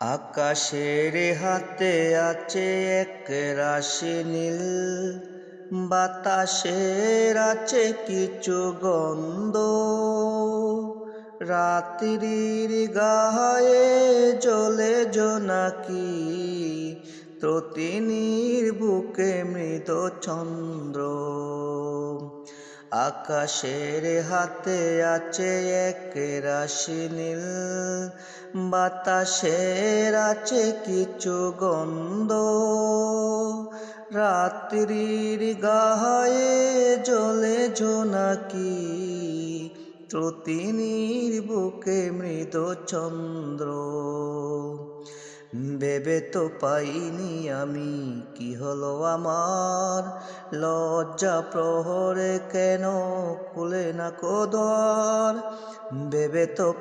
আকাশের হাতে আছে এক রাশি নীল, বাতাসের আছে কিছু গন্ধ। রাত্রির গায়ে জ্বলে জোনাকি, তটিনীর বুকে মৃত চন্দ্র। আকাশের হাতে আছে এক রাশি নীল, বাতাসের আছে কিছু গন্ধ। রাত্রির গায়ে জ্বলে জোনাকি, তটিনীর বুকে মৃদ চন্দ্র। ভেবে তো পাইনি আমি কি হলো আমার, লজ্জা প্রহরে কেন খুলে না দ্বার। ভেবে তো